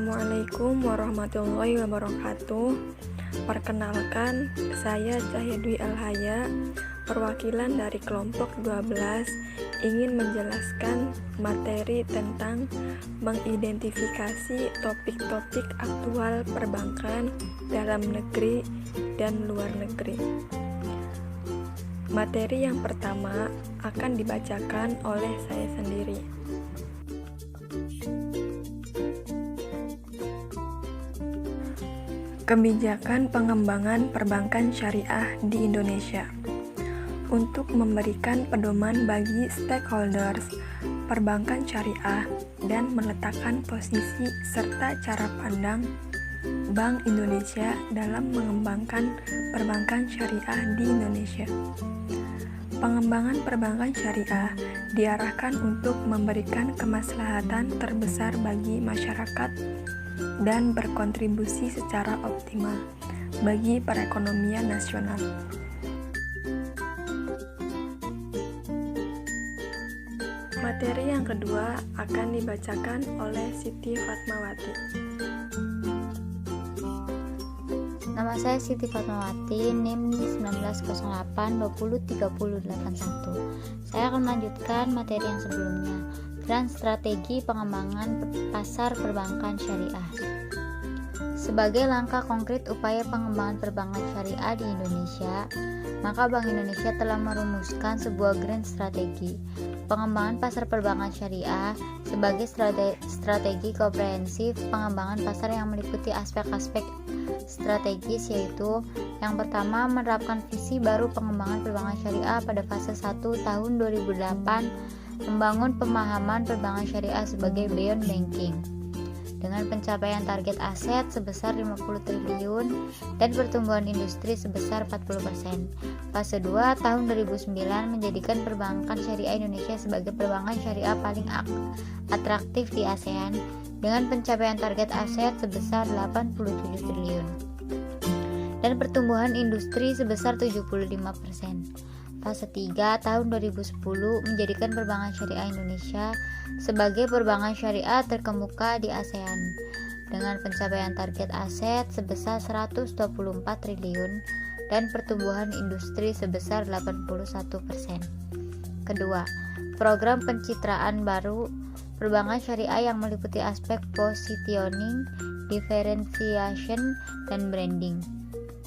Assalamualaikum warahmatullahi wabarakatuh. Perkenalkan, saya Cahya Dwi Alhaya, perwakilan dari kelompok 12, ingin menjelaskan materi tentang mengidentifikasi topik-topik aktual perbankan dalam negeri dan luar negeri. Materi yang pertama akan dibacakan oleh saya sendiri. Kebijakan pengembangan perbankan syariah di Indonesia untuk memberikan pedoman bagi stakeholders perbankan syariah dan meletakkan posisi serta cara pandang Bank Indonesia dalam mengembangkan perbankan syariah di Indonesia. Pengembangan perbankan syariah diarahkan untuk memberikan kemaslahatan terbesar bagi masyarakat dan berkontribusi secara optimal bagi perekonomian nasional. Materi yang kedua akan dibacakan oleh Siti Fatmawati. Nama saya Siti Fatmawati, NIM 1908203081. Saya akan melanjutkan materi yang sebelumnya, dan strategi pengembangan pasar perbankan syariah. Sebagai langkah konkret upaya pengembangan perbankan syariah di Indonesia, maka Bank Indonesia telah merumuskan sebuah grand strategi pengembangan pasar perbankan syariah sebagai strategi komprehensif pengembangan pasar yang meliputi aspek-aspek strategis, yaitu yang pertama, menerapkan visi baru pengembangan perbankan syariah pada fase 1 tahun 2008, membangun pemahaman perbankan syariah sebagai beyond banking dengan pencapaian target aset sebesar 50 triliun dan pertumbuhan industri sebesar 40%. Fase 2 tahun 2009 menjadikan perbankan syariah Indonesia sebagai perbankan syariah paling atraktif di ASEAN dengan pencapaian target aset sebesar 87 triliun dan pertumbuhan industri sebesar 75%. Fase 3 tahun 2010 menjadikan perbankan syariah Indonesia sebagai perbankan syariah terkemuka di ASEAN dengan pencapaian target aset sebesar 124 triliun dan pertumbuhan industri sebesar 81%. Kedua, program pencitraan baru perbankan syariah yang meliputi aspek positioning, differentiation, dan branding.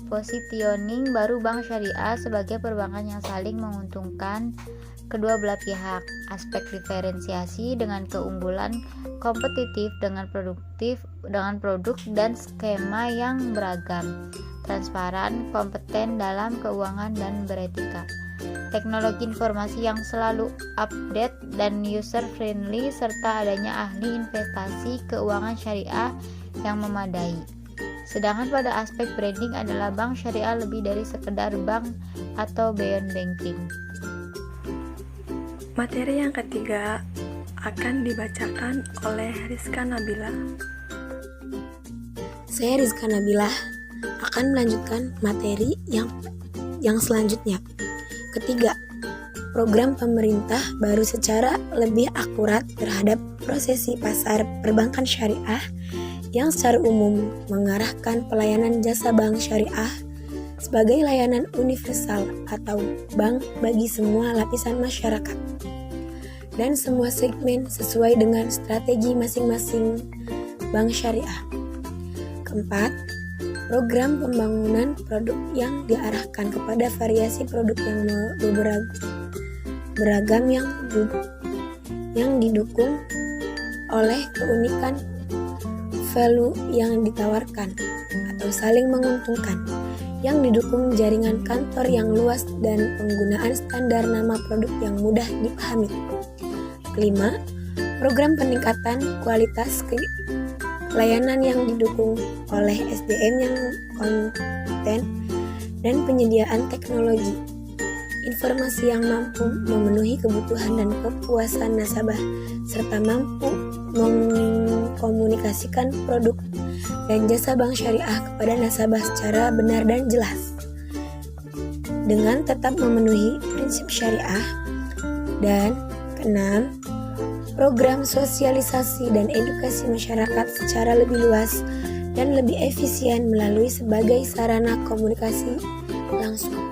Positioning baru bank syariah sebagai perbankan yang saling menguntungkan kedua belah pihak. Aspek diferensiasi dengan keunggulan kompetitif dengan produk dan skema yang beragam, transparan, kompeten dalam keuangan dan beretika. Teknologi informasi yang selalu update dan user friendly serta adanya ahli investasi keuangan syariah yang memadai. Sedangkan pada aspek branding adalah bank syariah lebih dari sekedar bank atau beyond banking. Materi yang ketiga akan dibacakan oleh Rizka Nabila. Saya Rizka Nabila akan melanjutkan materi yang selanjutnya. Ketiga, program pemerintah baru secara lebih akurat terhadap prosesi pasar perbankan syariah yang secara umum mengarahkan pelayanan jasa bank syariah sebagai layanan universal atau bank bagi semua lapisan masyarakat dan semua segmen sesuai dengan strategi masing-masing bank syariah. Keempat, program pembangunan produk yang diarahkan kepada variasi produk yang beragam yang didukung oleh keunikan value yang ditawarkan atau saling menguntungkan, yang didukung jaringan kantor yang luas dan penggunaan standar nama produk yang mudah dipahami. Kelima, program peningkatan kualitas layanan yang didukung oleh SDM yang kompeten dan penyediaan teknologi informasi yang mampu memenuhi kebutuhan dan kepuasan nasabah serta mampu mengkomunikasikan produk dan jasa bank syariah kepada nasabah secara benar dan jelas dengan tetap memenuhi prinsip syariah. Dan keenam, program sosialisasi dan edukasi masyarakat secara lebih luas dan lebih efisien melalui sebagai sarana komunikasi langsung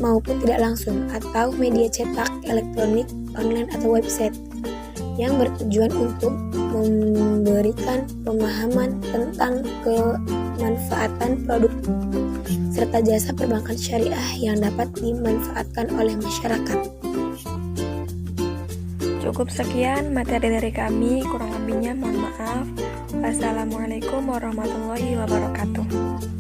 maupun tidak langsung atau media cetak, elektronik, online atau website yang bertujuan untuk memberikan pemahaman tentang kemanfaatan produk serta jasa perbankan syariah yang dapat dimanfaatkan oleh masyarakat. Cukup sekian materi dari kami, kurang lebihnya mohon maaf. Wassalamualaikum warahmatullahi wabarakatuh.